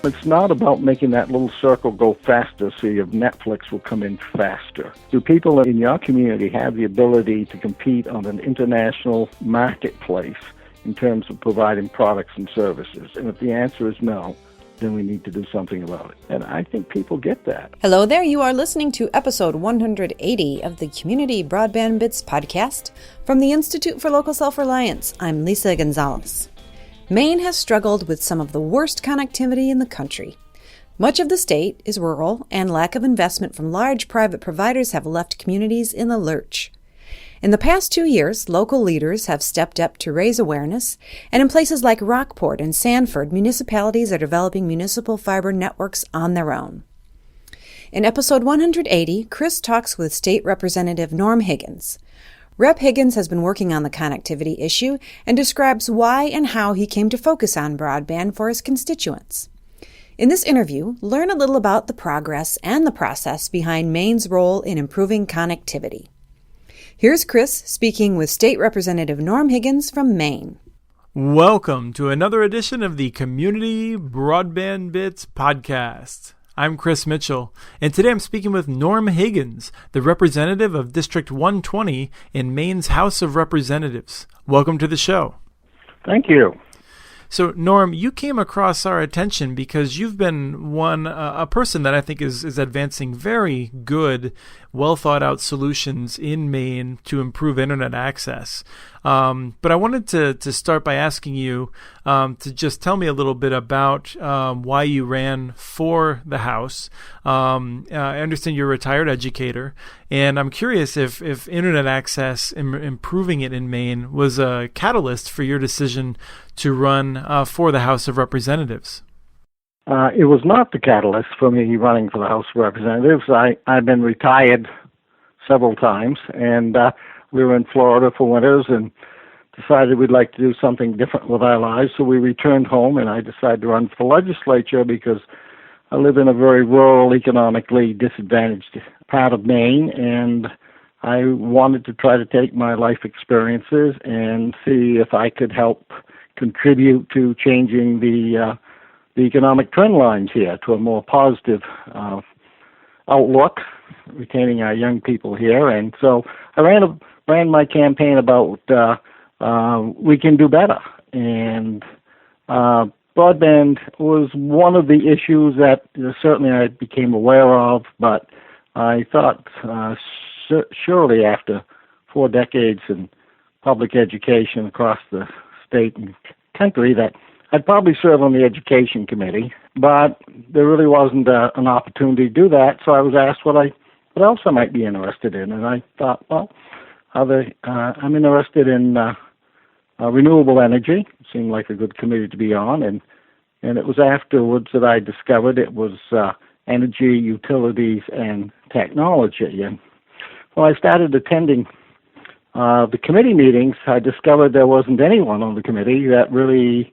It's not about making that little circle go faster so your Netflix will come in faster. Do people in your community have the ability to compete on an international marketplace in terms of providing products and services? And if the answer is no, then we need to do something about it. And I think people get that. Hello there. You are listening to episode 180 of the Community Broadband Bits podcast from the Institute for Local Self-Reliance. I'm Lisa Gonzalez. Maine has struggled with some of the worst connectivity in the country. Much of the state is rural, and lack of investment from large private providers have left communities in the lurch. In the past 2 years, local leaders have stepped up to raise awareness, and in places like Rockport and Sanford, municipalities are developing municipal fiber networks on their own. In episode 180, Chris talks with State Representative Norm Higgins. Rep. Higgins has been working on the connectivity issue and describes why and how he came to focus on broadband for his constituents. In this interview, learn a little about the progress and the process behind Maine's role in improving connectivity. Here's Chris speaking with State Representative Norm Higgins from Maine. Welcome to another edition of the Community Broadband Bits podcast. I'm Chris Mitchell, and today I'm speaking with Norm Higgins, the representative of District 120 in Maine's House of Representatives. Welcome to the show. Thank you. So, Norm, you came across our attention because you've been a person that I think is advancing very good, well-thought-out solutions in Maine to improve internet access. But I wanted to start by asking you to just tell me a little bit about why you ran for the House. I understand you're a retired educator, and I'm curious if internet access, improving it in Maine, was a catalyst for your decision to run for the House of Representatives. It was not the catalyst for me running for the House of Representatives. I've been retired several times, and we were in Florida for winters and decided we'd like to do something different with our lives. So we returned home, and I decided to run for legislature because I live in a very rural, economically disadvantaged part of Maine, and I wanted to try to take my life experiences and see if I could help contribute to changing the economic trend lines here to a more positive outlook, retaining our young people here. And so I ran my campaign about we can do better. And broadband was one of the issues that certainly I became aware of, but I thought surely after 4 decades in public education across the state and country that I'd probably serve on the education committee, but there really wasn't an opportunity to do that. So I was asked what else I might be interested in, and I thought, well, I'm interested in renewable energy. It seemed like a good committee to be on, and it was afterwards that I discovered it was energy, utilities, and technology. And when I started attending the committee meetings, I discovered there wasn't anyone on the committee that really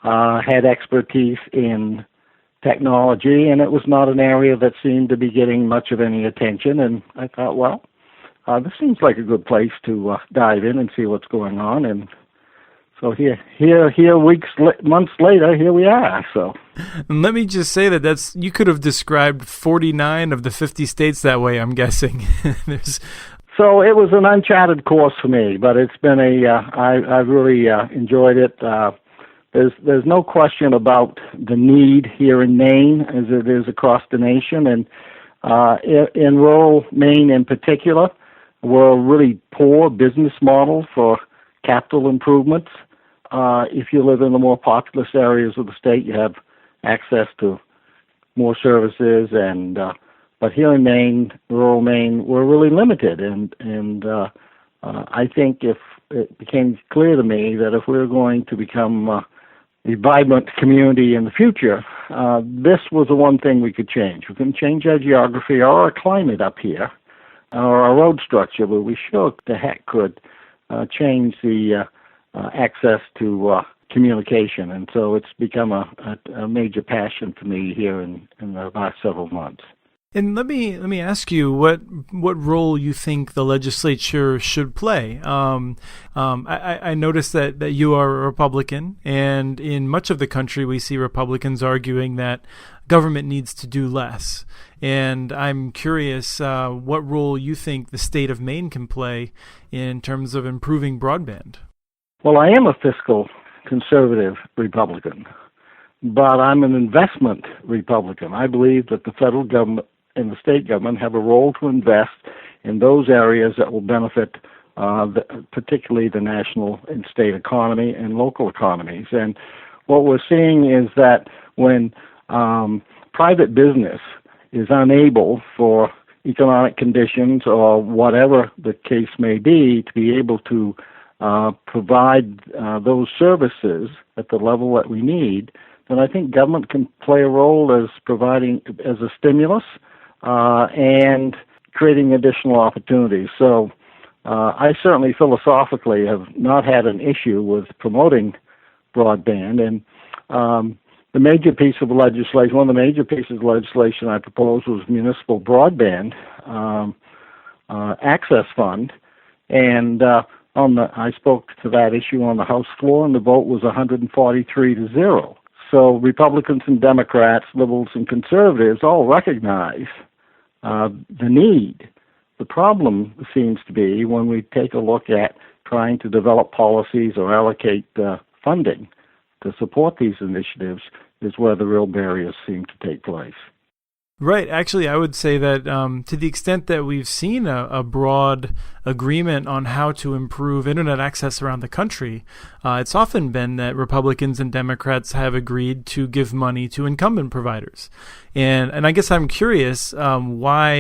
had expertise in technology, and it was not an area that seemed to be getting much of any attention. And I thought, well, this seems like a good place to dive in and see what's going on. And so here, months later, here we are. So, and let me just say that you could have described 49 of the 50 states that way, I'm guessing. So it was an uncharted course for me, but it's been I've really enjoyed it. There's no question about the need here in Maine as it is across the nation, and in rural Maine in particular, we're a really poor business model for capital improvements. If you live in the more populous areas of the state, you have access to more services, and but here in Maine, rural Maine, we're really limited, and I think if it became clear to me that if we were going to become a vibrant community in the future, this was the one thing we could change. We can change our geography or our climate up here, or our road structure, but we sure the heck could change the access to communication. And so it's become a major passion for me here in the last several months. And let me ask you what role you think the legislature should play. I noticed that you are a Republican, and in much of the country we see Republicans arguing that government needs to do less. And I'm curious what role you think the state of Maine can play in terms of improving broadband. Well, I am a fiscal conservative Republican, but I'm an investment Republican. I believe that the federal government and the state government have a role to invest in those areas that will benefit particularly the national and state economy and local economies. And what we're seeing is that when private business is unable, for economic conditions or whatever the case may be, to be able to provide those services at the level that we need, then I think government can play a role as providing as a stimulus and creating additional opportunities. So I certainly philosophically have not had an issue with promoting broadband. And the major piece of legislation, one of the major pieces of legislation I proposed was municipal broadband access fund. And I spoke to that issue on the House floor, and the vote was 143-0. So Republicans and Democrats, liberals and conservatives all recognize the need. The problem seems to be when we take a look at trying to develop policies or allocate funding to support these initiatives is where the real barriers seem to take place. Right. Actually, I would say that to the extent that we've seen a broad agreement on how to improve internet access around the country, it's often been that Republicans and Democrats have agreed to give money to incumbent providers. And I guess I'm curious why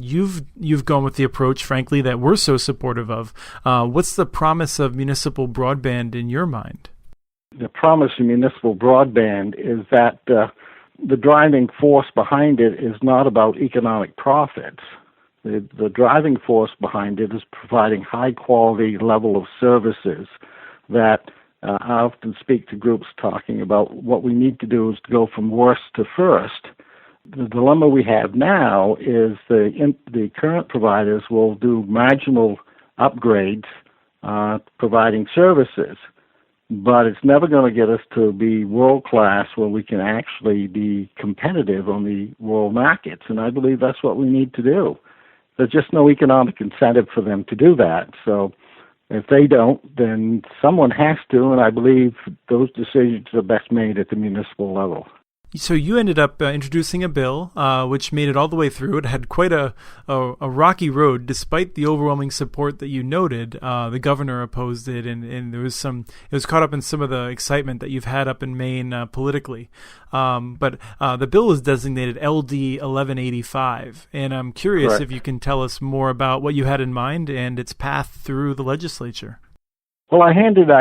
you've gone with the approach, frankly, that we're so supportive of. What's the promise of municipal broadband in your mind? The promise of municipal broadband is that the driving force behind it is not about economic profits. The driving force behind it is providing high-quality level of services that I often speak to groups talking about what we need to do is to go from worst to first. The dilemma we have now is the current providers will do marginal upgrades providing services, but it's never going to get us to be world-class where we can actually be competitive on the world markets, and I believe that's what we need to do. There's just no economic incentive for them to do that. So if they don't, then someone has to, and I believe those decisions are best made at the municipal level. So you ended up introducing a bill which made it all the way through. It had quite a rocky road, despite the overwhelming support that you noted. The governor opposed it, and there was it was caught up in some of the excitement that you've had up in Maine politically. But the bill was designated LD 1185, and I'm curious if you can tell us more about what you had in mind and its path through the legislature. Well, I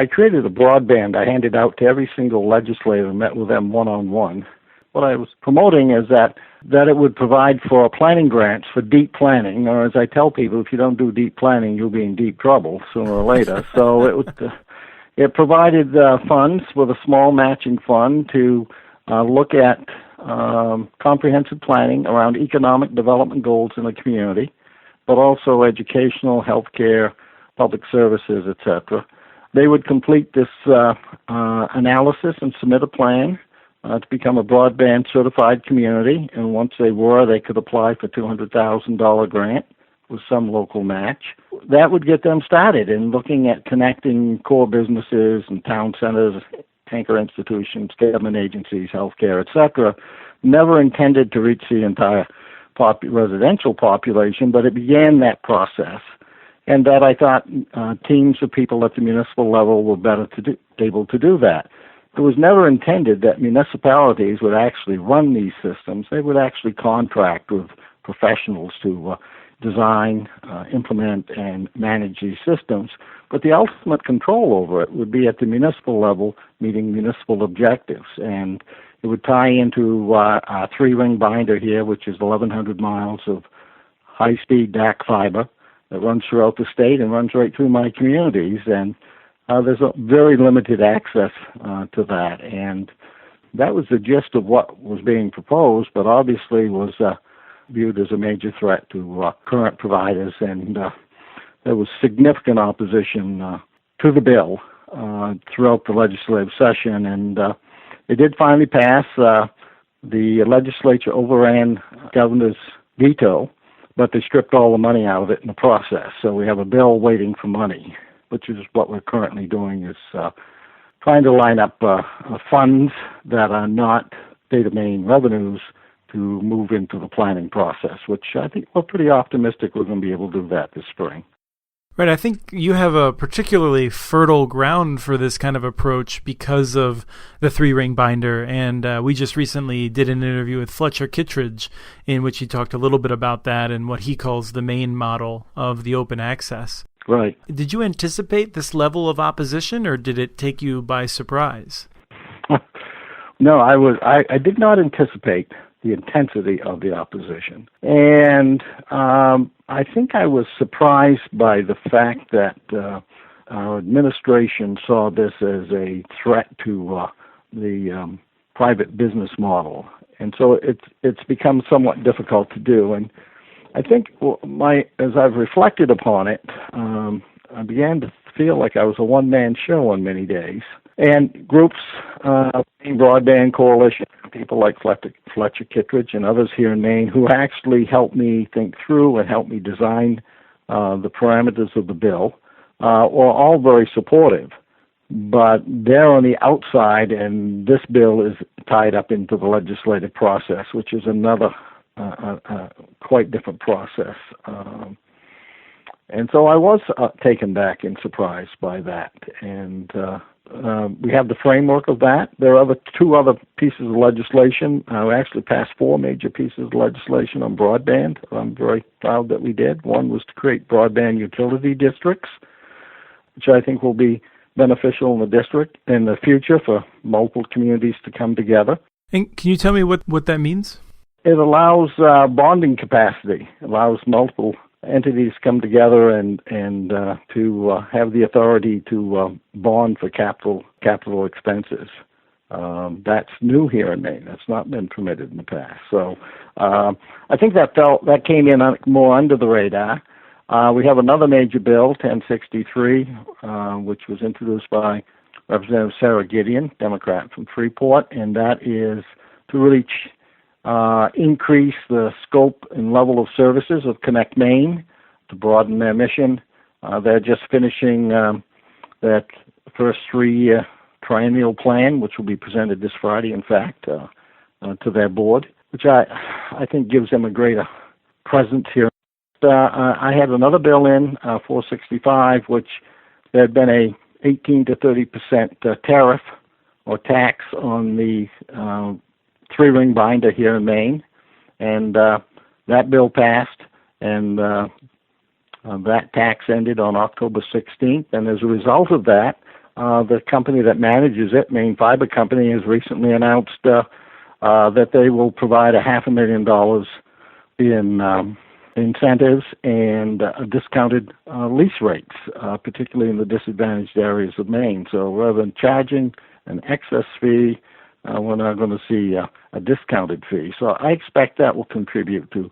created a broadband I handed out to every single legislator and met with them one-on-one. What I was promoting is that it would provide for planning grants for deep planning, or as I tell people, if you don't do deep planning, you'll be in deep trouble sooner or later. So it provided funds with a small matching fund to look at comprehensive planning around economic development goals in the community, but also educational, healthcare, public services, etc. They would complete this analysis and submit a plan to become a broadband certified community, and once they were, they could apply for $200,000 grant with some local match. That would get them started in looking at connecting core businesses and town centers, anchor institutions, government agencies, healthcare, etc. Never intended to reach the entire residential population, but it began that process. And that I thought teams of people at the municipal level were better able to do that. It was never intended that municipalities would actually run these systems. They would actually contract with professionals to design, implement, and manage these systems. But the ultimate control over it would be at the municipal level, meeting municipal objectives. And it would tie into our three-ring binder here, which is 1,100 miles of high-speed DAC fiber that runs throughout the state and runs right through my communities. And there's a very limited access to that. And that was the gist of what was being proposed, but obviously was viewed as a major threat to current providers, and there was significant opposition to the bill throughout the legislative session, and it did finally pass. The legislature overran governor's veto, but they stripped all the money out of it in the process. So we have a bill waiting for money, which is what we're currently doing, is trying to line up funds that are not state of Maine revenues to move into the planning process, which I think we're pretty optimistic we're going to be able to do that this spring. Right, I think you have a particularly fertile ground for this kind of approach because of the three-ring binder, and we just recently did an interview with Fletcher Kittredge in which he talked a little bit about that and what he calls the Maine model of the open access. Right. Did you anticipate this level of opposition, or did it take you by surprise? No, I did not anticipate the intensity of the opposition. And I think I was surprised by the fact that our administration saw this as a threat to the private business model. And so it's become somewhat difficult to do. And I think as I've reflected upon it, I began to feel like I was a one-man show on many days. And groups, Broadband Coalition, people like Fletcher Kittredge and others here in Maine who actually helped me think through and helped me design the parameters of the bill, were all very supportive. But they're on the outside, and this bill is tied up into the legislative process, which is another quite different process. And so I was taken back and surprised by that. And we have the framework of that. There are two other pieces of legislation. We actually passed 4 major pieces of legislation on broadband. I'm very proud that we did. One was to create broadband utility districts, which I think will be beneficial in the district in the future for multiple communities to come together. And can you tell me what that means? It allows bonding capacity, allows multiple entities come together and to have the authority to bond for capital expenses. That's new here in Maine. That's not been permitted in the past. So I think that came in more under the radar. We have another major bill, 1063, which was introduced by Representative Sarah Gideon, Democrat from Freeport, and that is to really increase the scope and level of services of Connect Maine to broaden their mission. They're just finishing that first 3-year triennial plan, which will be presented this Friday, in fact, to their board, which I think gives them a greater presence here. I had another bill in, 465, which there had been a 18 to 30% tariff or tax on the three-ring binder here in Maine, and that bill passed, and that tax ended on October 16th, and as a result of that, the company that manages it, Maine Fiber Company, has recently announced that they will provide $500,000 in incentives and discounted lease rates, particularly in the disadvantaged areas of Maine. So rather than charging an excess fee, we're now going to see a discounted fee. So I expect that will contribute to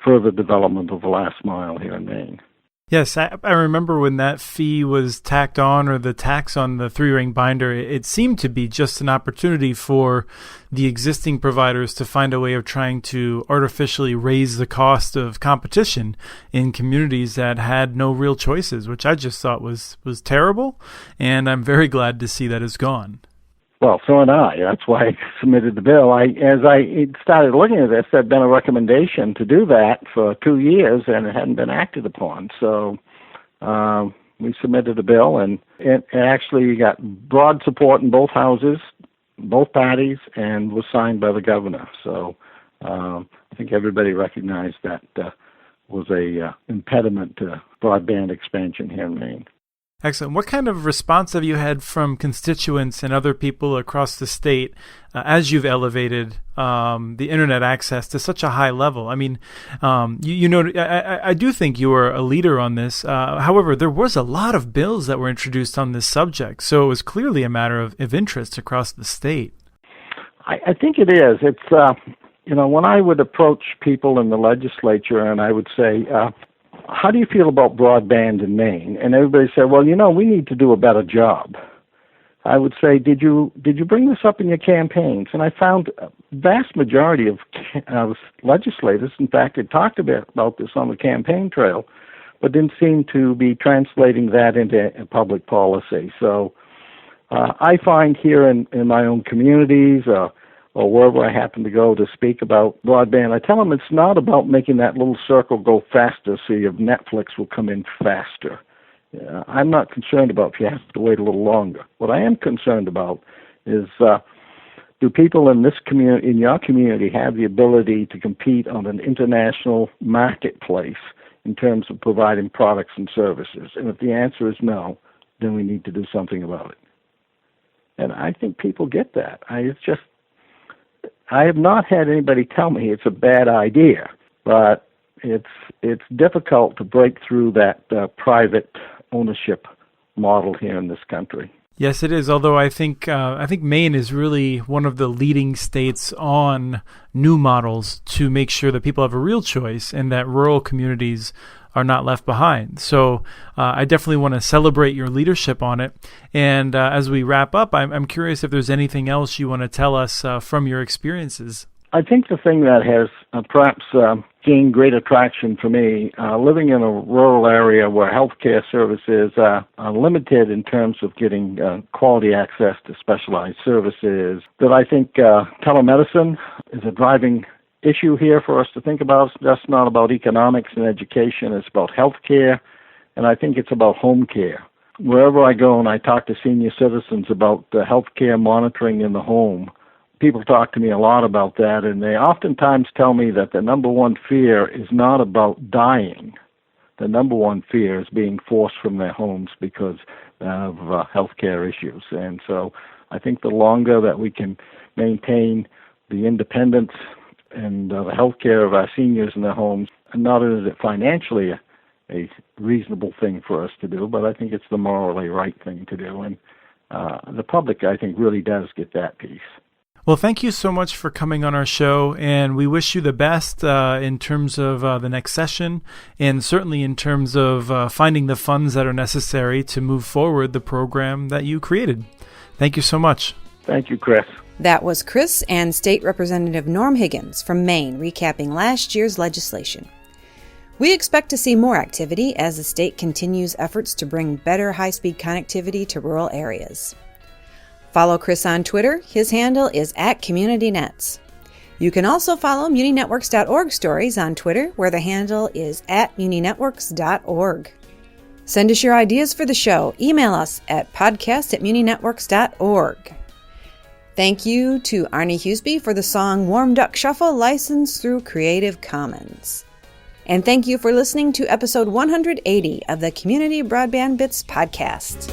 further development of the last mile here in Maine. Yes, I remember when that fee was tacked on, or the tax on the three-ring binder, it seemed to be just an opportunity for the existing providers to find a way of trying to artificially raise the cost of competition in communities that had no real choices, which I just thought was terrible, and I'm very glad to see that it's gone. Well, so am I. That's why I submitted the bill. As I started looking at this, there had been a recommendation to do that for 2 years, and it hadn't been acted upon. So we submitted a bill, and it actually got broad support in both houses, both parties, and was signed by the governor. So I think everybody recognized that was a impediment to broadband expansion here in Maine. Excellent. What kind of response have you had from constituents and other people across the state as you've elevated the internet access to such a high level? I mean, I do think you are a leader on this. However, there was a lot of bills that were introduced on this subject, so it was clearly a matter of interest across the state. I think it is. It's when I would approach people in the legislature and I would say, how do you feel about broadband in Maine? And everybody said, well, we need to do a better job. I would say, did you bring this up in your campaigns? And I found a vast majority of legislators, in fact, had talked about this on the campaign trail, but didn't seem to be translating that into public policy. So I find here in my own communities or wherever I happen to go to speak about broadband, I tell them it's not about making that little circle go faster so your Netflix will come in faster. I'm not concerned about if you have to wait a little longer. What I am concerned about is do people in this community, in your community, have the ability to compete on an international marketplace in terms of providing products and services? And if the answer is no, then we need to do something about it. And I think people get that. I have not had anybody tell me it's a bad idea, but it's difficult to break through that private ownership model here in this country. Yes, it is. Although I think Maine is really one of the leading states on new models to make sure that people have a real choice and that rural communities are not left behind. So I definitely want to celebrate your leadership on it. And as we wrap up, I'm curious if there's anything else you want to tell us from your experiences. I think the thing that has perhaps gained great attraction for me, living in a rural area where healthcare services are limited in terms of getting quality access to specialized services, that I think telemedicine is a driving issue here for us to think about. It's just not about economics and education. It's about healthcare, and I think it's about home care. Wherever I go and I talk to senior citizens about healthcare monitoring in the home, people talk to me a lot about that, and they oftentimes tell me that the number one fear is not about dying. The number one fear is being forced from their homes because of healthcare issues. And so I think the longer that we can maintain the independence and the healthcare of our seniors in their homes, not only is it financially a reasonable thing for us to do, but I think it's the morally right thing to do. And the public, I think, really does get that piece. Well, thank you so much for coming on our show, and we wish you the best in terms of the next session, and certainly in terms of finding the funds that are necessary to move forward the program that you created. Thank you so much. Thank you, Chris. That was Chris and State Representative Norm Higgins from Maine recapping last year's legislation. We expect to see more activity as the state continues efforts to bring better high-speed connectivity to rural areas. Follow Chris on Twitter. His handle is @CommunityNets. You can also follow MuniNetworks.org stories on Twitter, where the handle is @MuniNetworks.org. Send us your ideas for the show. Email us at podcast@MuniNetworks.org. Thank you to Arnie Huseby for the song Warm Duck Shuffle, licensed through Creative Commons. And thank you for listening to episode 180 of the Community Broadband Bits podcast.